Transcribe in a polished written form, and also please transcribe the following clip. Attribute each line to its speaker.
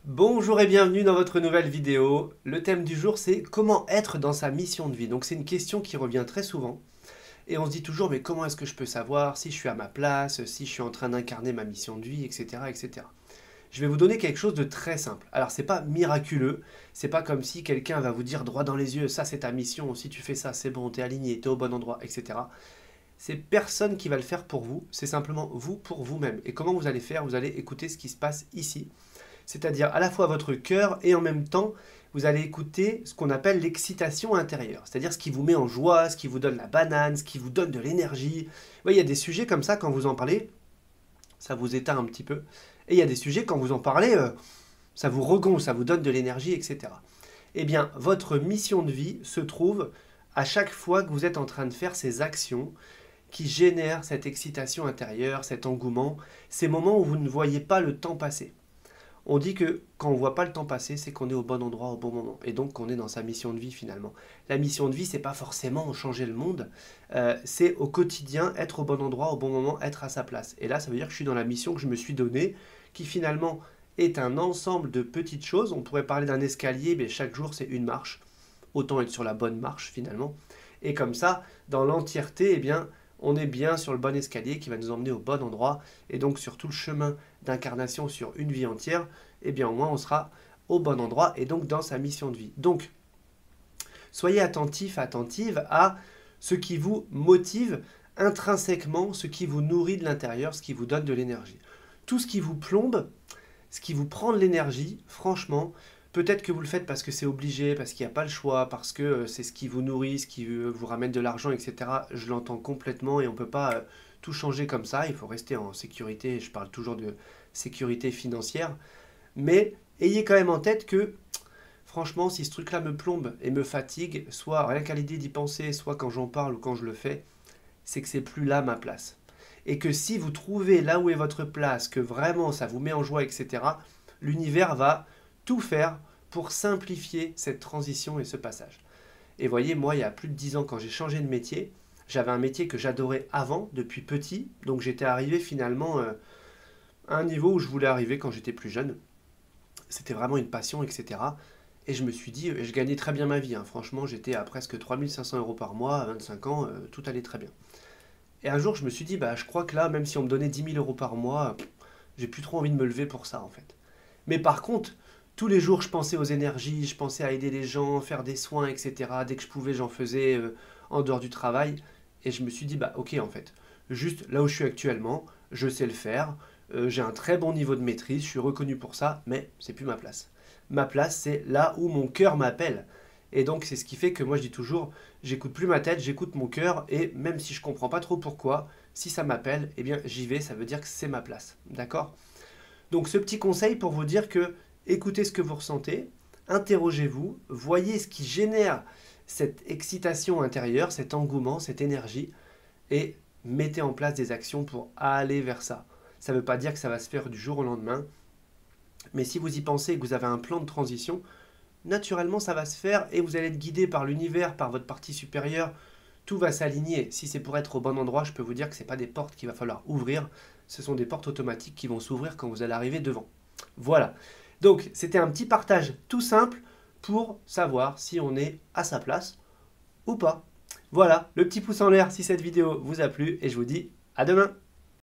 Speaker 1: Bonjour et bienvenue dans votre nouvelle vidéo. Le thème du jour c'est comment être dans sa mission de vie. Donc c'est une question qui revient très souvent et on se dit toujours mais comment est-ce que je peux savoir si je suis à ma place, si je suis en train d'incarner ma mission de vie, etc., etc. Je vais vous donner quelque chose de très simple. Alors c'est pas miraculeux, c'est pas comme si quelqu'un va vous dire droit dans les yeux ça c'est ta mission, si tu fais ça c'est bon, t'es aligné, t'es au bon endroit, etc. C'est personne qui va le faire pour vous, c'est simplement vous pour vous-même. Et comment vous allez faire? Vous allez écouter ce qui se passe ici, c'est-à-dire à la fois votre cœur et en même temps, vous allez écouter ce qu'on appelle l'excitation intérieure, c'est-à-dire ce qui vous met en joie, ce qui vous donne la banane, ce qui vous donne de l'énergie. Vous voyez, il y a des sujets comme ça, quand vous en parlez, ça vous éteint un petit peu. Et il y a des sujets, quand vous en parlez, ça vous regonfle, ça vous donne de l'énergie, etc. Eh bien, votre mission de vie se trouve à chaque fois que vous êtes en train de faire ces actions qui génèrent cette excitation intérieure, cet engouement, ces moments où vous ne voyez pas le temps passer. On dit que quand on ne voit pas le temps passer, c'est qu'on est au bon endroit au bon moment. Et donc qu'on est dans sa mission de vie finalement. La mission de vie, c'est pas forcément changer le monde. C'est au quotidien être au bon endroit au bon moment, être à sa place. Et là, ça veut dire que je suis dans la mission que je me suis donnée, qui finalement est un ensemble de petites choses. On pourrait parler d'un escalier, mais chaque jour c'est une marche. Autant être sur la bonne marche finalement. Et comme ça, dans l'entièreté, eh bien, on est bien sur le bon escalier qui va nous emmener au bon endroit. Et donc sur tout le chemin d'incarnation sur une vie entière, eh bien au moins on sera au bon endroit et donc dans sa mission de vie. Donc, soyez attentifs, attentives à ce qui vous motive intrinsèquement, ce qui vous nourrit de l'intérieur, ce qui vous donne de l'énergie. Tout ce qui vous plombe, ce qui vous prend de l'énergie, franchement, peut-être que vous le faites parce que c'est obligé, parce qu'il n'y a pas le choix, parce que c'est ce qui vous nourrit, ce qui vous ramène de l'argent, etc. Je l'entends complètement et on ne peut pas tout changer comme ça. Il faut rester en sécurité. Je parle toujours de sécurité financière. Mais ayez quand même en tête que, franchement, si ce truc-là me plombe et me fatigue, soit rien qu'à l'idée d'y penser, soit quand j'en parle ou quand je le fais, c'est que c'est plus là ma place. Et que si vous trouvez là où est votre place, que vraiment ça vous met en joie, etc., l'univers va tout faire pour simplifier cette transition et ce passage. Et voyez, moi, il y a plus de 10 ans, quand j'ai changé de métier, j'avais un métier que j'adorais avant, depuis petit, donc j'étais arrivé finalement à un niveau où je voulais arriver quand j'étais plus jeune. C'était vraiment une passion, etc. Et je me suis dit, je gagnais très bien ma vie, hein. Franchement, j'étais à presque 3 500 € par mois, à 25 ans, tout allait très bien. Et un jour, je me suis dit, bah, je crois que là, même si on me donnait 10 000 € par mois, j'ai plus trop envie de me lever pour ça, en fait. Mais par contre, tous les jours, je pensais aux énergies, je pensais à aider les gens, faire des soins, etc. Dès que je pouvais, j'en faisais en dehors du travail. Et je me suis dit, bah, ok, en fait, juste là où je suis actuellement, je sais le faire, j'ai un très bon niveau de maîtrise, je suis reconnu pour ça, mais c'est plus ma place. Ma place, c'est là où mon cœur m'appelle. Et donc, c'est ce qui fait que moi, je dis toujours, j'écoute plus ma tête, j'écoute mon cœur, et même si je comprends pas trop pourquoi, si ça m'appelle, eh bien, j'y vais, ça veut dire que c'est ma place. D'accord? Donc, ce petit conseil pour vous dire que écoutez ce que vous ressentez, interrogez-vous, voyez ce qui génère cette excitation intérieure, cet engouement, cette énergie, et mettez en place des actions pour aller vers ça. Ça ne veut pas dire que ça va se faire du jour au lendemain, mais si vous y pensez et que vous avez un plan de transition, naturellement ça va se faire et vous allez être guidé par l'univers, par votre partie supérieure. Tout va s'aligner. Si c'est pour être au bon endroit, je peux vous dire que ce n'est pas des portes qu'il va falloir ouvrir, ce sont des portes automatiques qui vont s'ouvrir quand vous allez arriver devant. Voilà. Donc c'était un petit partage tout simple pour savoir si on est à sa place ou pas. Voilà, le petit pouce en l'air si cette vidéo vous a plu et je vous dis à demain.